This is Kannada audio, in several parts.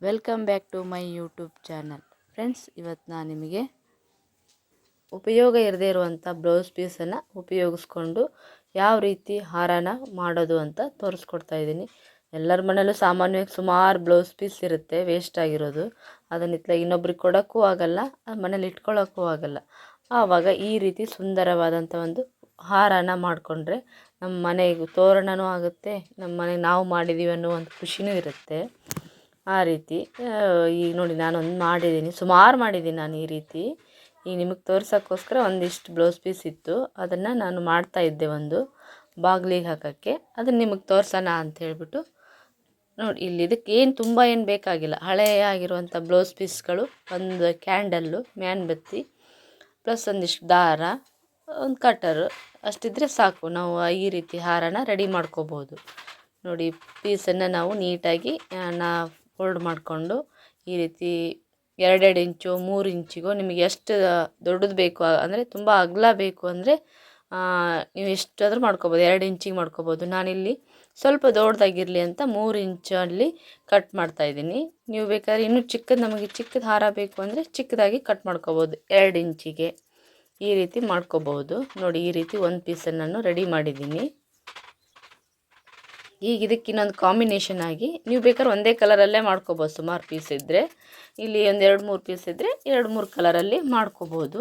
Welcome back to my YouTube channel. Friends, ಇವತ್ತು ನಾನು ನಿಮಗೆ ಉಪಯೋಗ ಇರದೇ ಇರುವಂಥ ಬ್ಲೌಸ್ ಪೀಸನ್ನು ಉಪಯೋಗಿಸ್ಕೊಂಡು ಯಾವ ರೀತಿ ಹಾರನ ಮಾಡೋದು ಅಂತ ತೋರಿಸ್ಕೊಡ್ತಾ ಇದ್ದೀನಿ. ಎಲ್ಲರ ಮನೇಲೂ ಸಾಮಾನ್ಯವಾಗಿ ಸುಮಾರು ಬ್ಲೌಸ್ ಪೀಸ್ ಇರುತ್ತೆ ವೇಸ್ಟ್ ಆಗಿರೋದು. ಅದನ್ನ ಇನ್ನೊಬ್ರಿಗೆ ಕೊಡೋಕ್ಕೂ ಆಗಲ್ಲ, ಮನೇಲಿ ಇಟ್ಕೊಳ್ಳೋಕ್ಕೂ ಆಗಲ್ಲ. ಆವಾಗ ಈ ರೀತಿ ಸುಂದರವಾದಂಥ ಒಂದು ಹಾರನ ಮಾಡಿಕೊಂಡ್ರೆ ನಮ್ಮ ಮನೆಗೆ ತೋರಣನೂ ಆಗುತ್ತೆ, ನಮ್ಮ ಮನೆಗೆ ನಾವು ಮಾಡಿದ್ದೀವಿ ಅನ್ನೋ ಒಂದು ಖುಷಿನೂ ಇರುತ್ತೆ. ಆ ರೀತಿ ಈಗ ನೋಡಿ ನಾನೊಂದು ಮಾಡಿದ್ದೀನಿ, ಸುಮಾರು ಮಾಡಿದ್ದೀನಿ ನಾನು ಈ ರೀತಿ. ಈಗ ನಿಮಗೆ ತೋರ್ಸೋಕ್ಕೋಸ್ಕರ ಒಂದಿಷ್ಟು ಬ್ಲೌಸ್ ಪೀಸ್ ಇತ್ತು, ಅದನ್ನು ನಾನು ಮಾಡ್ತಾಯಿದ್ದೆ ಒಂದು ಬಾಗಿಲಿಗೆ ಹಾಕೋಕ್ಕೆ. ಅದನ್ನು ನಿಮಗೆ ತೋರ್ಸೋಣ ಅಂತ ಹೇಳ್ಬಿಟ್ಟು ನೋಡಿ. ಇಲ್ಲಿ ಇದಕ್ಕೆ ತುಂಬ ಏನು ಬೇಕಾಗಿಲ್ಲ, ಹಳೆಯ ಆಗಿರುವಂಥ ಬ್ಲೌಸ್ ಪೀಸ್ಗಳು, ಒಂದು ಕ್ಯಾಂಡಲ್ಲು, ಮ್ಯಾನ್ಬತ್ತಿ, ಪ್ಲಸ್ ಒಂದಿಷ್ಟು ದಾರ, ಒಂದು ಕಟರು ಅಷ್ಟಿದ್ರೆ ಸಾಕು. ನಾವು ಈ ರೀತಿ ಹಾರನ ರೆಡಿ ಮಾಡ್ಕೋಬೋದು. ನೋಡಿ, ಪೀಸನ್ನು ನಾವು ನೀಟಾಗಿ ಫೋಲ್ಡ್ ಮಾಡಿಕೊಂಡು ಈ ರೀತಿ 2 ಇಂಚು 3 ಇಂಚಿಗೋ ನಿಮಗೆ ಎಷ್ಟು ದೊಡ್ಡದು ಬೇಕು, ಅಂದರೆ ತುಂಬ ಅಗಲ ಬೇಕು ಅಂದರೆ ನೀವು ಎಷ್ಟಾದರೂ ಮಾಡ್ಕೋಬೋದು. 2 ಇಂಚಿಗೆ ಮಾಡ್ಕೋಬೋದು. ನಾನಿಲ್ಲಿ ಸ್ವಲ್ಪ ದೊಡ್ಡದಾಗಿರಲಿ ಅಂತ 3 ಇಂಚಲ್ಲಿ ಕಟ್ ಮಾಡ್ತಾಯಿದ್ದೀನಿ. ನೀವು ಬೇಕಾದ್ರೆ ಇನ್ನೂ ನಮಗೆ ಚಿಕ್ಕದು ಹಾರ ಬೇಕು ಅಂದರೆ ಚಿಕ್ಕದಾಗಿ ಕಟ್ ಮಾಡ್ಕೋಬೋದು, 2 ಇಂಚಿಗೆ ಈ ರೀತಿ ಮಾಡ್ಕೋಬೋದು. ನೋಡಿ, ಈ ರೀತಿ ಒಂದು ಪೀಸನ್ನು ನಾನು ರೆಡಿ ಮಾಡಿದ್ದೀನಿ. ಈಗ ಇದಕ್ಕೆ ಇನ್ನೊಂದು ಕಾಂಬಿನೇಷನ್ ಆಗಿ ನೀವು ಬೇಕಾದ್ರೆ ಒಂದೇ ಕಲರಲ್ಲೇ ಮಾಡ್ಕೋಬೋದು. ಸುಮಾರು ಪೀಸ್ ಇದ್ದರೆ, ಇಲ್ಲಿ ಒಂದು 2-3 ಪೀಸ್ ಇದ್ದರೆ 2-3 ಕಲರಲ್ಲಿ ಮಾಡ್ಕೋಬೋದು.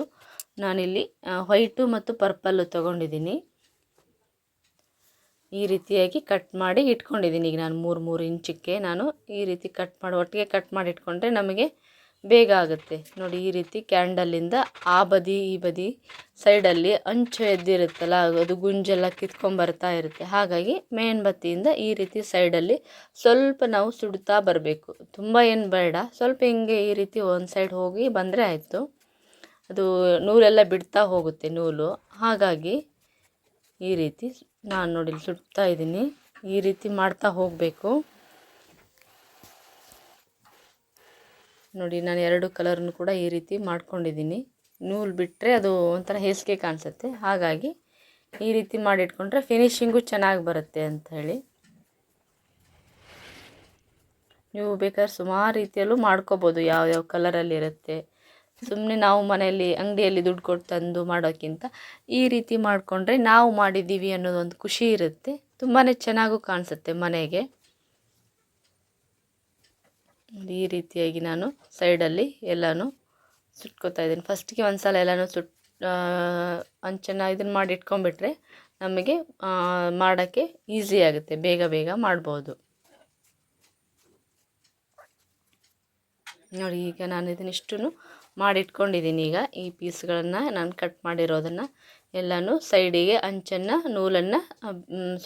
ನಾನಿಲ್ಲಿ ವೈಟು ಮತ್ತು ಪರ್ಪಲ್ಲು ತೊಗೊಂಡಿದ್ದೀನಿ. ಈ ರೀತಿಯಾಗಿ ಕಟ್ ಮಾಡಿ ಇಟ್ಕೊಂಡಿದ್ದೀನಿ. ಈಗ ನಾನು 3 ಇಂಚಕ್ಕೆ ನಾನು ಈ ರೀತಿ ಒಟ್ಟಿಗೆ ಕಟ್ ಮಾಡಿ ಇಟ್ಕೊಂಡ್ರೆ ನಮಗೆ ಬೇಗ ಆಗುತ್ತೆ. ನೋಡಿ, ಈ ರೀತಿ ಕ್ಯಾಂಡಲಿಂದ ಆ ಬದಿ ಈ ಬದಿ ಸೈಡಲ್ಲಿ ಅಂಚು ಎದ್ದಿರುತ್ತಲ್ಲ, ಅದು ಗುಂಜೆಲ್ಲ ಕಿತ್ಕೊಂಡ್ಬರ್ತಾ ಇರುತ್ತೆ. ಹಾಗಾಗಿ ಮೇನ್ಬತ್ತಿಯಿಂದ ಈ ರೀತಿ ಸೈಡಲ್ಲಿ ಸ್ವಲ್ಪ ನಾವು ಸುಡ್ತಾ ಬರಬೇಕು. ತುಂಬ ಏನು ಬೇಡ, ಸ್ವಲ್ಪ ಹಿಂಗೆ ಈ ರೀತಿ ಒಂದು ಸೈಡ್ ಹೋಗಿ ಬಂದರೆ ಆಯಿತು. ಅದು ನೂಲೆಲ್ಲ ಬಿಡ್ತಾ ಹೋಗುತ್ತೆ ನೂಲು. ಹಾಗಾಗಿ ಈ ರೀತಿ ನಾನು ನೋಡಿ ಸುಡ್ತಾ ಇದ್ದೀನಿ. ಈ ರೀತಿ ಮಾಡ್ತಾ ಹೋಗಬೇಕು. ನೋಡಿ, ನಾನು 2 ಕಲರ್ನು ಕೂಡ ಈ ರೀತಿ ಮಾಡ್ಕೊಂಡಿದ್ದೀನಿ. ನೂಲು ಬಿಟ್ಟರೆ ಅದು ಒಂಥರ ಹೇಸಿಗೆ ಕಾಣಿಸುತ್ತೆ. ಹಾಗಾಗಿ ಈ ರೀತಿ ಮಾಡಿಟ್ಕೊಂಡ್ರೆ ಫಿನಿಶಿಂಗು ಚೆನ್ನಾಗಿ ಬರುತ್ತೆ ಅಂತ ಹೇಳಿ. ನೀವು ಬೇಕಾದ್ರೆ ಸುಮಾರು ರೀತಿಯಲ್ಲೂ ಮಾಡ್ಕೋಬೋದು, ಯಾವ್ಯಾವ ಕಲರಲ್ಲಿ ಇರುತ್ತೆ. ಸುಮ್ಮನೆ ನಾವು ಮನೆಯಲ್ಲಿ ಅಂಗಡಿಯಲ್ಲಿ ದುಡ್ಡು ಕೊಟ್ಟು ತಂದು ಮಾಡೋಕ್ಕಿಂತ ಈ ರೀತಿ ಮಾಡಿಕೊಂಡ್ರೆ ನಾವು ಮಾಡಿದ್ದೀವಿ ಅನ್ನೋದೊಂದು ಖುಷಿ ಇರುತ್ತೆ. ತುಂಬಾ ಚೆನ್ನಾಗೂ ಕಾಣಿಸುತ್ತೆ ಮನೆಗೆ. ಈ ರೀತಿಯಾಗಿ ನಾನು ಸೈಡಲ್ಲಿ ಎಲ್ಲನೂ ಸುಟ್ಕೋತಾ ಇದ್ದೀನಿ. ಫಸ್ಟಿಗೆ ಒಂದು ಸಲ ಎಲ್ಲನೂ ಅಂಚನ್ನು ಇದನ್ನು ಮಾಡಿ ಇಟ್ಕೊಂಡ್ಬಿಟ್ರೆ ನಮಗೆ ಮಾಡೋಕ್ಕೆ ಈಸಿ ಆಗುತ್ತೆ, ಬೇಗ ಬೇಗ ಮಾಡ್ಬೋದು. ನೋಡಿ, ಈಗ ನಾನು ಇದನ್ನಿಷ್ಟನ್ನು ಮಾಡಿಟ್ಕೊಂಡಿದ್ದೀನಿ. ಈಗ ಈ ಪೀಸ್ಗಳನ್ನು ನಾನು ಕಟ್ ಮಾಡಿರೋದನ್ನು ಎಲ್ಲನೂ ಸೈಡಿಗೆ ಅಂಚನ್ನು ನೂಲನ್ನು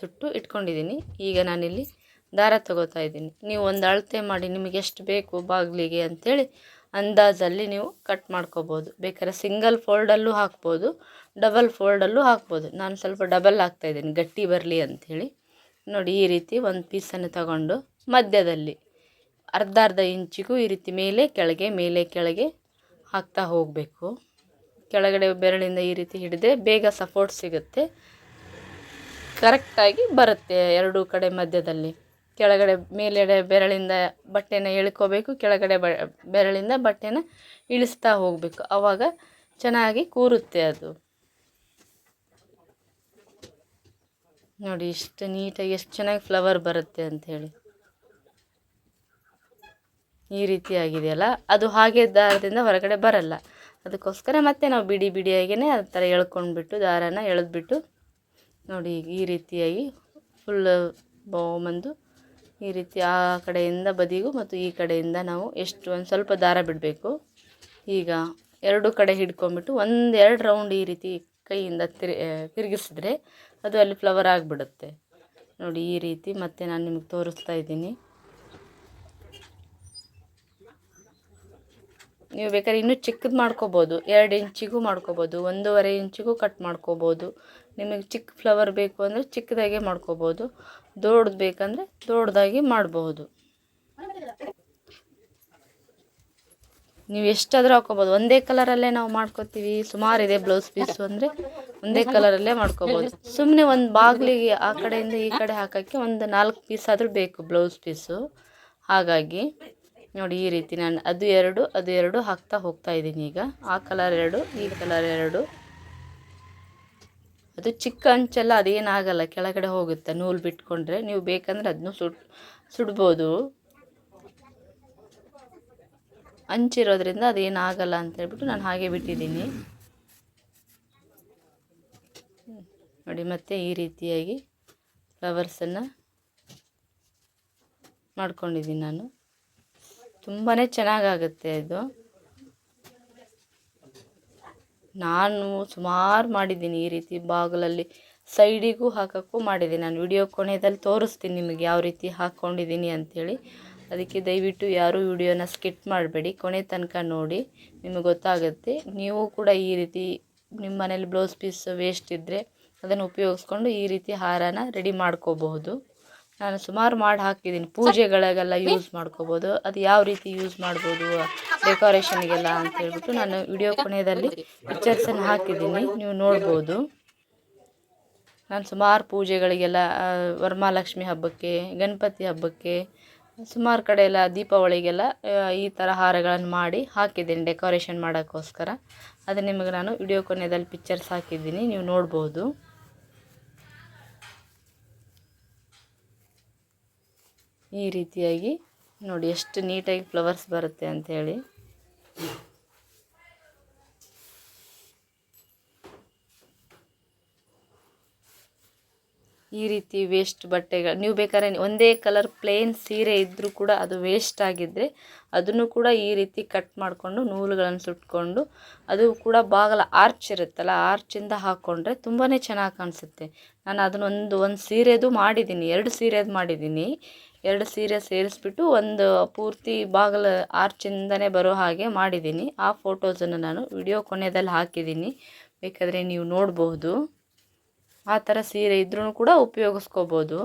ಸುಟ್ಟು ಇಟ್ಕೊಂಡಿದ್ದೀನಿ. ಈಗ ನಾನಿಲ್ಲಿ ದಾರ ತಗೋತಾ ಇದ್ದೀನಿ. ನೀವು ಒಂದು ಅಳತೆ ಮಾಡಿ, ನಿಮಗೆ ಎಷ್ಟು ಬೇಕು ಬಾಗಿಲಿಗೆ ಅಂಥೇಳಿ ಅಂದಾಜಲ್ಲಿ ನೀವು ಕಟ್ ಮಾಡ್ಕೋಬೋದು. ಬೇಕಾದ್ರೆ ಸಿಂಗಲ್ ಫೋಲ್ಡಲ್ಲೂ ಹಾಕ್ಬೋದು, ಡಬಲ್ ಫೋಲ್ಡಲ್ಲೂ ಹಾಕ್ಬೋದು. ನಾನು ಸ್ವಲ್ಪ ಡಬಲ್ ಹಾಕ್ತಾಯಿದ್ದೀನಿ ಗಟ್ಟಿ ಬರಲಿ ಅಂಥೇಳಿ. ನೋಡಿ, ಈ ರೀತಿ ಒಂದು ಪೀಸನ್ನು ತಗೊಂಡು ಮಧ್ಯದಲ್ಲಿ ಅರ್ಧ ಇಂಚಿಗೂ ಈ ರೀತಿ ಮೇಲೆ ಕೆಳಗೆ ಹಾಕ್ತಾ ಹೋಗಬೇಕು. ಕೆಳಗಡೆ ಬೆರಳಿಂದ ಈ ರೀತಿ ಹಿಡಿದ್ರೆ ಬೇಗ ಸಪೋರ್ಟ್ ಸಿಗುತ್ತೆ, ಕರೆಕ್ಟಾಗಿ ಬರುತ್ತೆ. 2 ಕಡೆ ಮಧ್ಯದಲ್ಲಿ ಕೆಳಗಡೆ ಮೇಲೆಡೆ ಬೆರಳಿಂದ ಬಟ್ಟೆನ ಎಳ್ಕೋಬೇಕು, ಕೆಳಗಡೆ ಬೆರಳಿಂದ ಬಟ್ಟೆನ ಇಳಿಸ್ತಾ ಹೋಗಬೇಕು. ಆವಾಗ ಚೆನ್ನಾಗಿ ಕೂರುತ್ತೆ ಅದು. ನೋಡಿ, ಇಷ್ಟು ನೀಟಾಗಿ ಎಷ್ಟು ಚೆನ್ನಾಗಿ ಫ್ಲವರ್ ಬರುತ್ತೆ ಅಂಥೇಳಿ. ಈ ರೀತಿ ಆಗಿದೆಯಲ್ಲ, ಅದು ಹಾಗೆ ದಾರದಿಂದ ಹೊರಗಡೆ ಬರಲ್ಲ. ಅದಕ್ಕೋಸ್ಕರ ಮತ್ತೆ ನಾವು ಬಿಡಿಯಾಗಿಯೇ ಆ ಥರ ಎಳ್ಕೊಂಡ್ಬಿಟ್ಟು ದಾರನ ಎಳೆದ್ಬಿಟ್ಟು ನೋಡಿ ಈ ರೀತಿಯಾಗಿ ಫುಲ್ ಬಂದು ಈ ರೀತಿ ಆ ಕಡೆಯಿಂದ ಬದಿಗೂ ಮತ್ತು ಈ ಕಡೆಯಿಂದ ನಾವು ಒಂದು ಸ್ವಲ್ಪ ದಾರ ಬಿಡಬೇಕು. ಈಗ 2 ಕಡೆ ಹಿಡ್ಕೊಂಡ್ಬಿಟ್ಟು 1-2 ರೌಂಡ್ ಈ ರೀತಿ ಕೈಯಿಂದ ತಿರುಗಿಸಿದ್ರೆ ಅದು ಅಲ್ಲಿ ಫ್ಲವರ್ ಆಗಿಬಿಡುತ್ತೆ. ನೋಡಿ, ಈ ರೀತಿ ಮತ್ತೆ ನಾನು ನಿಮಗೆ ತೋರಿಸ್ತಾ ಇದ್ದೀನಿ. ನೀವು ಬೇಕಾದ್ರೆ ಇನ್ನೂ ಚಿಕ್ಕದು ಮಾಡ್ಕೋಬೋದು, 2 ಇಂಚಿಗೂ ಮಾಡ್ಕೋಬೋದು, 1.5 ಇಂಚಿಗೂ ಕಟ್ ಮಾಡ್ಕೋಬೋದು. ನಿಮಗೆ ಚಿಕ್ಕ ಫ್ಲವರ್ ಬೇಕು ಅಂದರೆ ಚಿಕ್ಕದಾಗೆ ಮಾಡ್ಕೋಬೋದು, ದೊಡ್ಡದು ಬೇಕಂದರೆ ದೊಡ್ಡದಾಗಿ ಮಾಡಬಹುದು. ನೀವು ಎಷ್ಟಾದರೂ ಹಾಕ್ಕೋಬೋದು. ಒಂದೇ ಕಲರಲ್ಲೇ ನಾವು ಮಾಡ್ಕೋತೀವಿ, ಸುಮಾರಿದೆ ಬ್ಲೌಸ್ ಪೀಸು ಅಂದರೆ ಒಂದೇ ಕಲರಲ್ಲೇ ಮಾಡ್ಕೋಬೋದು. ಸುಮ್ಮನೆ ಒಂದು ಬಾಗಿಲಿಗೆ ಆ ಕಡೆಯಿಂದ ಈ ಕಡೆ ಹಾಕೋಕ್ಕೆ ಒಂದು 4 ಪೀಸ್ ಆದರೂ ಬೇಕು ಬ್ಲೌಸ್ ಪೀಸು. ಹಾಗಾಗಿ ನೋಡಿ ಈ ರೀತಿ ನಾನು ಅದು ಎರಡು ಹಾಕ್ತಾ ಹೋಗ್ತಾ ಇದ್ದೀನಿ. ಈಗ ಆ ಕಲರ್ 2, ಈ ಕಲರ್ 2. ಅದು ಚಿಕ್ಕ ಅಂಚೆಲ್ಲ ಅದೇನಾಗಲ್ಲ, ಕೆಳಗಡೆ ಹೋಗುತ್ತೆ ನೂಲು ಬಿಟ್ಕೊಂಡ್ರೆ. ನೀವು ಬೇಕಂದರೆ ಅದನ್ನು ಸುಡ್ಬೋದು. ಅಂಚಿರೋದ್ರಿಂದ ಅದೇನಾಗಲ್ಲ ಅಂತ ಹೇಳ್ಬಿಟ್ಟು ನಾನು ಹಾಗೆ ಬಿಟ್ಟಿದ್ದೀನಿ. ನೋಡಿ, ಮತ್ತೆ ಈ ರೀತಿಯಾಗಿ ಫ್ಲವರ್ಸನ್ನು ಮಾಡ್ಕೊಂಡಿದ್ದೀನಿ ನಾನು. ತುಂಬಾ ಚೆನ್ನಾಗಾಗುತ್ತೆ ಇದು. ನಾನು ಸುಮಾರು ಮಾಡಿದ್ದೀನಿ ಈ ರೀತಿ. ಬಾಗಿಲಲ್ಲಿ ಸೈಡಿಗೂ ಹಾಕೋಕ್ಕೂ ಮಾಡಿದ್ದೀನಿ. ನಾನು ವಿಡಿಯೋ ಕೊನೆಯಲ್ಲಿ ತೋರಿಸ್ತೀನಿ ನಿಮಗೆ ಯಾವ ರೀತಿ ಹಾಕ್ಕೊಂಡಿದ್ದೀನಿ ಅಂಥೇಳಿ. ಅದಕ್ಕೆ ದಯವಿಟ್ಟು ಯಾರೂ ವಿಡಿಯೋನ ಸ್ಕಿಪ್ ಮಾಡಬೇಡಿ, ಕೊನೆ ತನಕ ನೋಡಿ, ನಿಮಗೆ ಗೊತ್ತಾಗುತ್ತೆ. ನೀವು ಕೂಡ ಈ ರೀತಿ ನಿಮ್ಮ ಮನೇಲಿ ಬ್ಲೌಸ್ ಪೀಸ್ ವೇಸ್ಟ್ ಇದ್ದರೆ ಅದನ್ನು ಉಪಯೋಗಿಸ್ಕೊಂಡು ಈ ರೀತಿ ಹಾರನ ರೆಡಿ ಮಾಡ್ಕೋಬಹುದು. ನಾನು ಸುಮಾರು ಮಾಡಿ ಹಾಕಿದ್ದೀನಿ. ಪೂಜೆಗಳಿಗೆಲ್ಲ ಯೂಸ್ ಮಾಡ್ಕೋಬೋದು. ಅದು ಯಾವ ರೀತಿ ಯೂಸ್ ಮಾಡ್ಬೋದು ಡೆಕೋರೇಷನ್ಗೆಲ್ಲ ಅಂತ ಹೇಳ್ಬಿಟ್ಟು ನಾನು ವಿಡಿಯೋ ಕೊನೆಯಲ್ಲಿ ಪಿಕ್ಚರ್ಸನ್ನು ಹಾಕಿದ್ದೀನಿ, ನೀವು ನೋಡ್ಬೋದು. ನಾನು ಸುಮಾರು ಪೂಜೆಗಳಿಗೆಲ್ಲ, ವರಮಹಾಲಕ್ಷ್ಮಿ ಹಬ್ಬಕ್ಕೆ, ಗಣಪತಿ ಹಬ್ಬಕ್ಕೆ, ಸುಮಾರು ಕಡೆ ಎಲ್ಲ ದೀಪಾವಳಿಗೆಲ್ಲ ಈ ಥರ ಹಾರಗಳನ್ನು ಮಾಡಿ ಹಾಕಿದ್ದೀನಿ ಡೆಕೋರೇಷನ್ ಮಾಡೋಕ್ಕೋಸ್ಕರ. ಅದು ನಿಮಗೆ ನಾನು ವಿಡಿಯೋ ಕೊನೆಯಲ್ಲಿ ಪಿಕ್ಚರ್ಸ್ ಹಾಕಿದ್ದೀನಿ, ನೀವು ನೋಡ್ಬೋದು. ಈ ರೀತಿಯಾಗಿ ನೋಡಿ ಎಷ್ಟು ನೀಟಾಗಿ ಫ್ಲವರ್ಸ್ ಬರುತ್ತೆ ಅಂಥೇಳಿ. ಈ ರೀತಿ ವೇಸ್ಟ್ ಬಟ್ಟೆಗಳು ನೀವು ಬೇಕಾದ್ರೆ ಒಂದೇ ಕಲರ್ ಪ್ಲೇನ್ ಸೀರೆ ಇದ್ದರೂ ಕೂಡ ಅದು ವೇಸ್ಟ್ ಆಗಿದ್ದರೆ ಅದನ್ನು ಕೂಡ ಈ ರೀತಿ ಕಟ್ ಮಾಡಿಕೊಂಡು ನೂಲುಗಳನ್ನು ಸುಟ್ಕೊಂಡು, ಅದು ಕೂಡ ಬಾಗಲ ಆರ್ಚ್ ಇರುತ್ತಲ್ಲ, ಆರ್ಚಿಂದ ಹಾಕ್ಕೊಂಡ್ರೆ ತುಂಬಾ ಚೆನ್ನಾಗಿ ಕಾಣಿಸುತ್ತೆ. ನಾನು ಅದನ್ನೊಂದು ಸೀರೆದು ಮಾಡಿದ್ದೀನಿ, 2 ಸೀರೆದು ಮಾಡಿದ್ದೀನಿ. 2 ಸೀರೆ ಸೇರಿಸ್ಬಿಟ್ಟು ಒಂದು ಪೂರ್ತಿ ಬಾಗಿಲ ಆರ್ಚಿಂದನೇ ಬರೋ ಹಾಗೆ ಮಾಡಿದ್ದೀನಿ. ಆ ಫೋಟೋಸನ್ನು ನಾನು ವಿಡಿಯೋ ಕೊನೆಯಲ್ಲಿ ಹಾಕಿದ್ದೀನಿ, ಬೇಕಾದರೆ ನೀವು ನೋಡ್ಬೋದು. ಆ ಥರ ಸೀರೆ ಇದ್ರೂ ಕೂಡ ಉಪಯೋಗಿಸ್ಕೋಬೋದು.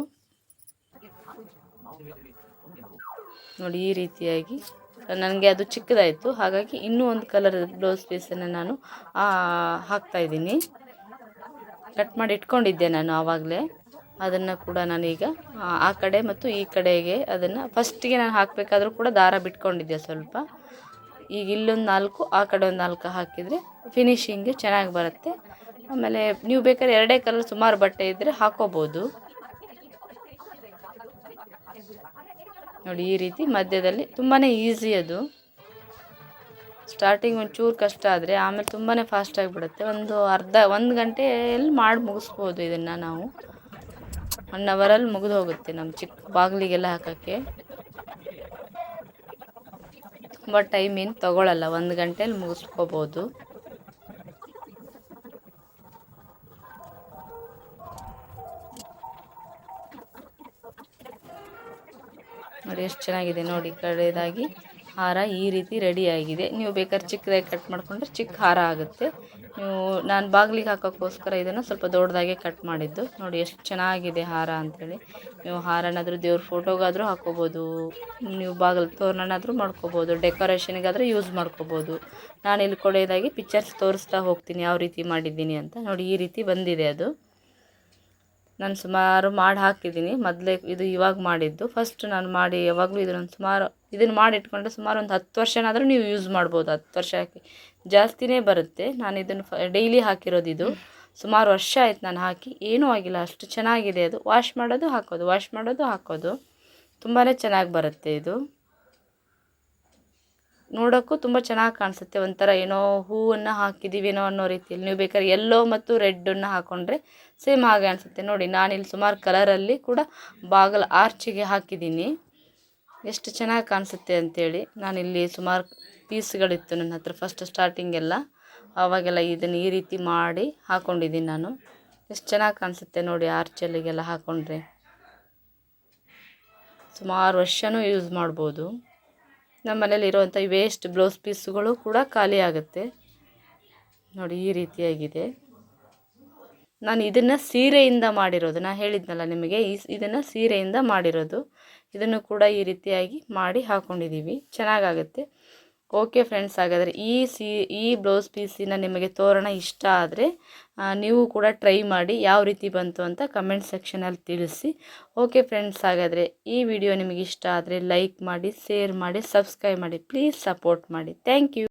ನೋಡಿ ಈ ರೀತಿಯಾಗಿ ನನಗೆ ಅದು ಚಿಕ್ಕದಾಯಿತು, ಹಾಗಾಗಿ ಇನ್ನೂ ಒಂದು ಕಲರ್ ಬ್ಲೌಸ್ ಪೀಸನ್ನು ನಾನು ಹಾಕ್ತಾಯಿದ್ದೀನಿ. ಕಟ್ ಮಾಡಿ ಇಟ್ಕೊಂಡಿದ್ದೆ ನಾನು ಆವಾಗಲೇ. ಅದನ್ನು ಕೂಡ ನಾನೀಗ ಆ ಕಡೆ ಮತ್ತು ಈ ಕಡೆಗೆ ಅದನ್ನು ಫಸ್ಟಿಗೆ ನಾನು ಹಾಕಬೇಕಾದ್ರೂ ಕೂಡ ದಾರ ಬಿಟ್ಕೊಂಡಿದ್ದೆ ಸ್ವಲ್ಪ. ಈಗ ಇಲ್ಲೊಂದು 4, ಆ ಕಡೆ ಒಂದು 4 ಹಾಕಿದರೆ ಫಿನಿಶಿಂಗ್ ಚೆನ್ನಾಗಿ ಬರುತ್ತೆ. ಆಮೇಲೆ ನೀವು ಬೇಕಾದ್ರೆ 2 ಕಲರ್ ಸುಮಾರು ಬಟ್ಟೆ ಇದ್ದರೆ ಹಾಕೋಬೋದು. ನೋಡಿ ಈ ರೀತಿ ಮಧ್ಯದಲ್ಲಿ ತುಂಬಾ ಈಸಿ. ಅದು ಸ್ಟಾರ್ಟಿಂಗ್ ಒಂಚೂರು ಕಷ್ಟ ಆದರೆ ಆಮೇಲೆ ತುಂಬಾ ಫಾಸ್ಟಾಗಿ ಬಿಡುತ್ತೆ. ಒಂದು ಗಂಟೆಯಲ್ಲಿ ಮಾಡಿ ಮುಗಿಸ್ಬೋದು. ಇದನ್ನು ನಾವು 1 ಅವರಲ್ಲಿ ಮುಗಿದು ಹೋಗುತ್ತೆ ನಮ್ಮ ಚಿಕ್ಕ ಬಾಗಿಲಿಗೆಲ್ಲ ಹಾಕೋಕ್ಕೆ. ತುಂಬ ಟೈಮ್ ಏನು ತಗೊಳ್ಳಲ್ಲ, 1 ಗಂಟೆಯಲ್ಲಿ ಮುಗಿಸ್ಕೋಬೋದು. ನೋಡಿ ಎಷ್ಟು ಚೆನ್ನಾಗಿದೆ. ನೋಡಿ ಕಡೆಯದಾಗಿ ಹಾರ ಈ ರೀತಿ ರೆಡಿಯಾಗಿದೆ. ನೀವು ಬೇಕಾದ್ರೆ ಚಿಕ್ಕದಾಗಿ ಕಟ್ ಮಾಡಿಕೊಂಡ್ರೆ ಚಿಕ್ಕ ಹಾರ ಆಗುತ್ತೆ. ನಾನು ಬಾಗಿಲಿಗೆ ಹಾಕೋಕ್ಕೋಸ್ಕರ ಇದನ್ನು ಸ್ವಲ್ಪ ದೊಡ್ಡದಾಗೆ ಕಟ್ ಮಾಡಿದ್ದು. ನೋಡಿ ಎಷ್ಟು ಚೆನ್ನಾಗಿದೆ ಹಾರ ಅಂಥೇಳಿ. ನೀವು ಹಾರನಾದರೂ ದೇವ್ರ ಫೋಟೋಗಾದರೂ ಹಾಕ್ಕೋಬೋದು, ನೀವು ಬಾಗಿಲು ತೋರಣನಾದರೂ ಮಾಡ್ಕೋಬೋದು, ಡೆಕೋರೇಷನ್ಗಾದರೂ ಯೂಸ್ ಮಾಡ್ಕೋಬೋದು. ನಾನು ಇಲ್ಲಿ ಕೊನೆಯದಾಗಿ ಪಿಕ್ಚರ್ಸ್ ತೋರಿಸ್ತಾ ಹೋಗ್ತೀನಿ ಯಾವ ರೀತಿ ಮಾಡಿದ್ದೀನಿ ಅಂತ. ನೋಡಿ ಈ ರೀತಿ ಬಂದಿದೆ ಅದು. ನಾನು ಸುಮಾರು ಮಾಡಿ ಹಾಕಿದ್ದೀನಿ. ಮೊದಲೇ ಇದು ಇವಾಗ ಮಾಡಿದ್ದು, ಫಸ್ಟ್ ನಾನು ಮಾಡಿ ಯಾವಾಗಲೂ ಇದನ್ನು ಮಾಡಿ ಇಟ್ಕೊಂಡ್ರೆ ಸುಮಾರು ಒಂದು 10 ವರ್ಷನಾದರೂ ನೀವು ಯೂಸ್ ಮಾಡ್ಬೋದು. 10 ವರ್ಷ ಹಾಕಿ ಜಾಸ್ತಿನೇ ಬರುತ್ತೆ. ನಾನು ಇದನ್ನು ಡೈಲಿ ಹಾಕಿರೋದು. ಇದು ಸುಮಾರು ವರ್ಷ ಆಯ್ತು ನಾನು ಹಾಕಿ, ಏನೂ ಆಗಿಲ್ಲ, ಅಷ್ಟು ಚೆನ್ನಾಗಿದೆ ಅದು. ವಾಶ್ ಮಾಡೋದು ಹಾಕೋದು ತುಂಬಾ ಚೆನ್ನಾಗಿ ಬರುತ್ತೆ. ಇದು ನೋಡೋಕ್ಕೂ ತುಂಬ ಚೆನ್ನಾಗಿ ಕಾಣಿಸುತ್ತೆ. ಒಂಥರ ಏನೋ ಹೂವನ್ನು ಹಾಕಿದ್ದೀವೇನೋ ಅನ್ನೋ ರೀತಿಯಲ್ಲಿ. ನೀವು ಬೇಕಾದ್ರೆ ಯೆಲ್ಲೋ ಮತ್ತು ರೆಡ್ಡನ್ನು ಹಾಕ್ಕೊಂಡ್ರೆ ಸೇಮ್ ಹಾಗೆ ಅನಿಸುತ್ತೆ. ನೋಡಿ ನಾನಿಲ್ಲಿ ಸುಮಾರು ಕಲರಲ್ಲಿ ಕೂಡ ಬಾಗಿಲ ಆರ್ಚಿಗೆ ಹಾಕಿದ್ದೀನಿ, ಎಷ್ಟು ಚೆನ್ನಾಗಿ ಕಾಣಿಸುತ್ತೆ ಅಂಥೇಳಿ. ನಾನಿಲ್ಲಿ ಸುಮಾರು ಪೀಸ್ಗಳಿತ್ತು ನನ್ನ ಹತ್ರ ಫಸ್ಟ್ ಸ್ಟಾರ್ಟಿಂಗೆಲ್ಲ, ಆವಾಗೆಲ್ಲ ಇದನ್ನು ಈ ರೀತಿ ಮಾಡಿ ಹಾಕ್ಕೊಂಡಿದ್ದೀನಿ ನಾನು. ಎಷ್ಟು ಚೆನ್ನಾಗಿ ಕಾಣಿಸುತ್ತೆ ನೋಡಿ ಆರ್ಚಲ್ಲಿಗೆಲ್ಲ ಹಾಕ್ಕೊಂಡ್ರೆ. ಸುಮಾರು ವರ್ಷವೂ ಯೂಸ್ ಮಾಡ್ಬೋದು. ನಮ್ಮ ಮನೇಲಿ ಇರುವಂಥ ವೇಸ್ಟ್ ಬ್ಲೌಸ್ ಪೀಸ್ಗಳು ಕೂಡ ಖಾಲಿ ಆಗುತ್ತೆ. ನೋಡಿ ಈ ರೀತಿಯಾಗಿದೆ. ನಾನು ಇದನ್ನು ಸೀರೆಯಿಂದ ಮಾಡಿರೋದು, ನಾನು ಹೇಳಿದ್ನಲ್ಲ ನಿಮಗೆ, ಇದನ್ನು ಸೀರೆಯಿಂದ ಮಾಡಿರೋದು. ಇದನ್ನು ಕೂಡ ಈ ರೀತಿಯಾಗಿ ಮಾಡಿ ಹಾಕ್ಕೊಂಡಿದ್ದೀವಿ, ಚೆನ್ನಾಗಾಗುತ್ತೆ. ಓಕೆ ಫ್ರೆಂಡ್ಸ್, ಹಾಗಾದರೆ ಈ ಬ್ಲೌಸ್ ಪೀಸಿನ ನಿಮಗೆ ತೋರಣ ಇಷ್ಟ ಆದರೆ ನೀವು ಕೂಡ ಟ್ರೈ ಮಾಡಿ ಯಾವ ರೀತಿ ಬಂತು ಅಂತ ಕಮೆಂಟ್ ಸೆಕ್ಷನಲ್ಲಿ ತಿಳಿಸಿ. ಓಕೆ ಫ್ರೆಂಡ್ಸ್, ಹಾಗಾದರೆ ಈ ವಿಡಿಯೋ ನಿಮಗೆ ಇಷ್ಟ ಆದರೆ ಲೈಕ್ ಮಾಡಿ, ಶೇರ್ ಮಾಡಿ, ಸಬ್ಸ್ಕ್ರೈಬ್ ಮಾಡಿ. ಪ್ಲೀಸ್ ಸಪೋರ್ಟ್ ಮಾಡಿ. Thank you.